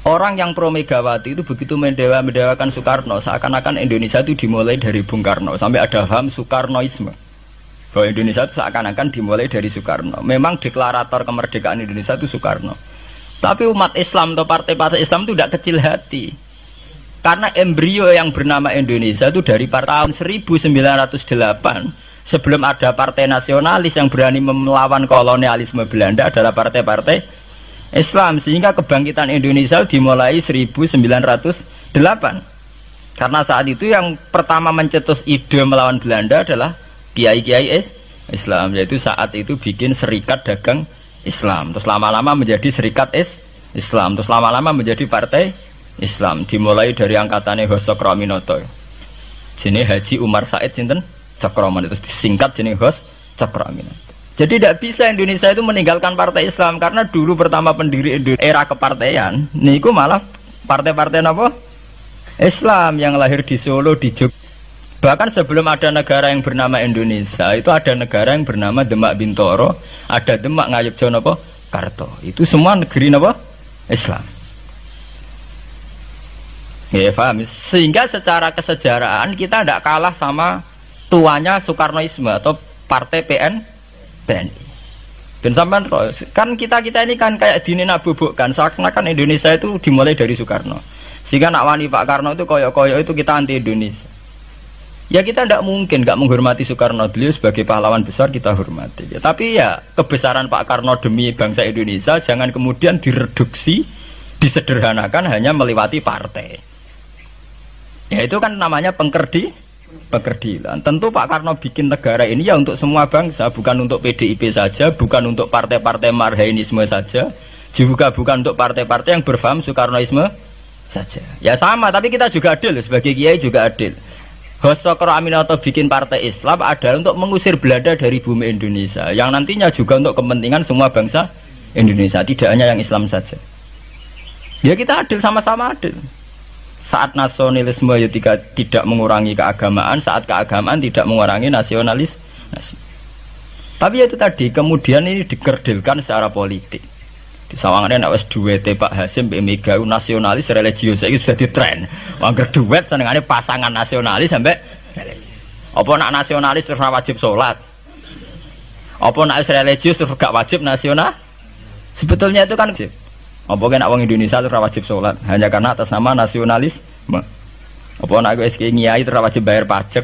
Orang yang pro Megawati itu begitu mendewakan Soekarno, seakan-akan Indonesia itu dimulai dari Bung Karno, sampai ada paham Soekarnoisme. Bahwa Indonesia itu seakan-akan dimulai dari Soekarno. Memang deklarator kemerdekaan Indonesia itu Soekarno. Tapi umat Islam atau partai-partai Islam itu tidak kecil hati. Karena embrio yang bernama Indonesia itu dari tahun 1908, sebelum ada partai nasionalis yang berani melawan kolonialisme Belanda adalah partai-partai Islam, sehingga kebangkitan Indonesia dimulai 1908. Karena saat itu yang pertama mencetus ide melawan Belanda adalah kiai-kiai Islam, yaitu saat itu bikin serikat dagang Islam, terus lama-lama menjadi serikat Islam, terus lama-lama menjadi partai Islam. Dimulai dari angkatannya Hos Cokroaminoto, jenis Haji Umar Said sinten Cokroaminoto, itu disingkat jenis Hos Cokroaminoto. Jadi tidak bisa Indonesia itu meninggalkan partai Islam, karena dulu pertama pendiri era kepartaian niku malah partai-partai apa? Islam yang lahir di Solo, di Jogja. Bahkan sebelum ada negara yang bernama Indonesia, itu ada negara yang bernama Demak Bintoro, ada Demak Ngayogja napa? Karto. Itu semua negeri napa? Islam. Ya paham. Sehingga secara kesejarahan kita tidak kalah sama tuanya Soekarnoisme atau partai PNI. Dan sampai kan kita ini kan kayak dinabubukkan seakan-akan Indonesia itu dimulai dari Soekarno. Sehingga nak wani Pak Karno itu koyok-koyok itu kita anti Indonesia. Ya kita tidak mungkin nggak menghormati Soekarno, beliau sebagai pahlawan besar kita hormati. Ya, tapi ya kebesaran Pak Karno demi bangsa Indonesia jangan kemudian direduksi, disederhanakan hanya melewati partai. Ya itu kan namanya pekerdilan. Tentu Pak Karno bikin negara ini ya untuk semua bangsa, bukan untuk PDIP saja, bukan untuk partai-partai marhainisme saja, juga bukan untuk partai-partai yang berfaham Soekarnoisme saja. Ya sama, tapi kita juga adil, sebagai kiai juga adil. Hos Cokroaminoto bikin partai Islam adalah untuk mengusir Belanda dari bumi Indonesia, yang nantinya juga untuk kepentingan semua bangsa Indonesia, tidak hanya yang Islam saja. Ya kita adil, sama-sama adil. Saat nasionalisme ya tidak mengurangi keagamaan, saat keagamaan tidak mengurangi nasionalis. Tapi itu tadi kemudian ini dikerdilkan secara politik. Di sawangannya nak wis duwete Pak Hasim Mbak Mega nasionalis religius iki sudah ditren. Wangger duet senengane pasangan nasionalis sampai apa nak nasionalis terus wajib sholat. Apa nak religius terus gak wajib nasional? Sebetulnya itu kan apa kan wong Indonesia terus wajib sholat hanya karena atas nama nasionalis. Apa nak wis kiai terus wajib bayar pajak.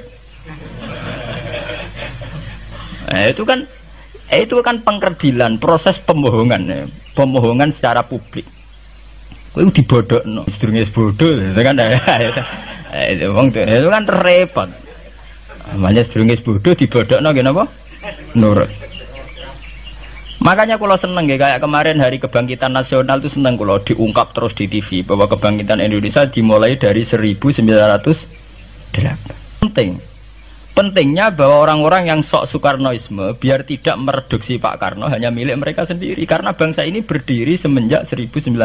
Itu kan pengkerdilan, proses pembohongan ya. Pembohongan secara publik. Kowe dibodhokno, sedurunge bodoh itu kan itu kan repot. Namanya sedurunge bodoh dibodhokno nggih napa? Nurut. Makanya kalau seneng ya, kayak kemarin Hari Kebangkitan Nasional itu seneng kalau diungkap terus di TV bahwa kebangkitan Indonesia dimulai dari 1908. Pentingnya bahwa orang-orang yang sok Soekarnoisme biar tidak mereduksi Pak Karno hanya milik mereka sendiri, karena bangsa ini berdiri semenjak 1908.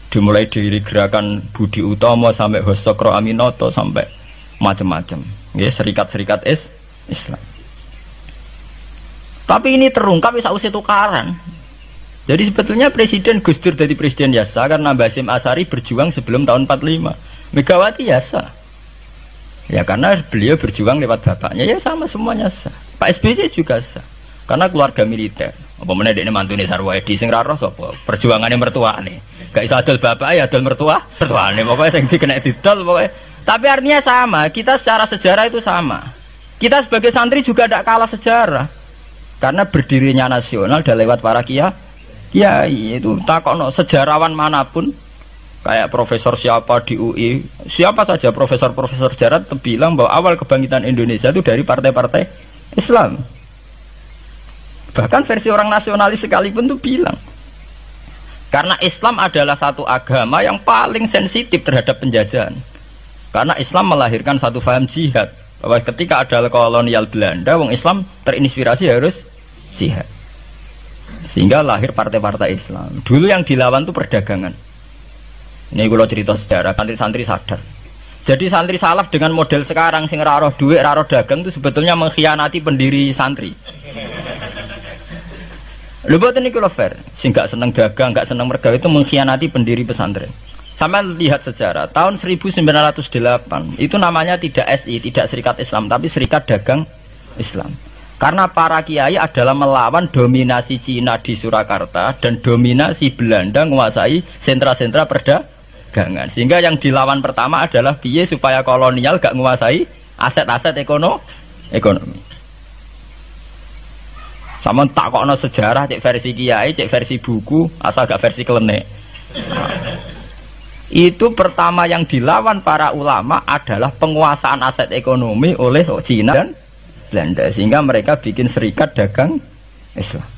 Dimulai dari gerakan Budi Utomo sampai Hos Cokroaminoto sampai macam-macam, ya serikat-serikat Islam. Tapi ini terungkap sausé tukaran. Jadi sebetulnya Presiden Gus Dur jadi presiden biasa karena Basim Asari berjuang sebelum tahun 45. Megawati biasa. Ya karena beliau berjuang lewat bapaknya, ya sama semuanya sah. Pak SBY juga sah, karena keluarga militer. Apa meneh dekne mantune Sarwoedi sing ra roh sapa? Perjuangane mertuane. Gak iso adol bapak ya adol mertuane. Pokoke sing dikena didol pokoke. Tapi artinya sama, kita secara sejarah itu sama. Kita sebagai santri juga tidak kalah sejarah. Karena berdirinya nasional adalah lewat para kiai. Itu takokno sejarawan manapun, kayak profesor siapa di UI, siapa saja profesor-profesor sejarah bilang bahwa awal kebangkitan Indonesia itu dari partai-partai Islam. Bahkan versi orang nasionalis sekalipun tuh bilang, karena Islam adalah satu agama yang paling sensitif terhadap penjajahan. Karena Islam melahirkan satu paham jihad, bahwa ketika ada kolonial Belanda, wong Islam terinspirasi harus jihad. Sehingga lahir partai-partai Islam. Dulu yang dilawan tuh perdagangan. Ini kalau cerita sejarah, santri-santri sadar. Jadi santri salaf dengan model sekarang sing ra roh duit, ra roh dagang itu sebetulnya mengkhianati pendiri santri. Lho boten niku lho fair. Sing gak seneng dagang, gak seneng mergawe itu mengkhianati pendiri pesantren. Sama lihat sejarah, tahun 1908 itu namanya tidak SI, tidak Serikat Islam, tapi Serikat Dagang Islam. Karena para kiai adalah melawan dominasi Cina di Surakarta dan dominasi Belanda menguasai sentra-sentra perdagangan. Sehingga yang dilawan pertama adalah piye supaya kolonial gak menguasai aset-aset ekonomi. Sama takokno sejarah, cek versi kiai, cek versi buku, asal gak versi klenek. Itu pertama yang dilawan para ulama adalah penguasaan aset ekonomi oleh Cina dan Belanda, sehingga mereka bikin Serikat Dagang Islam.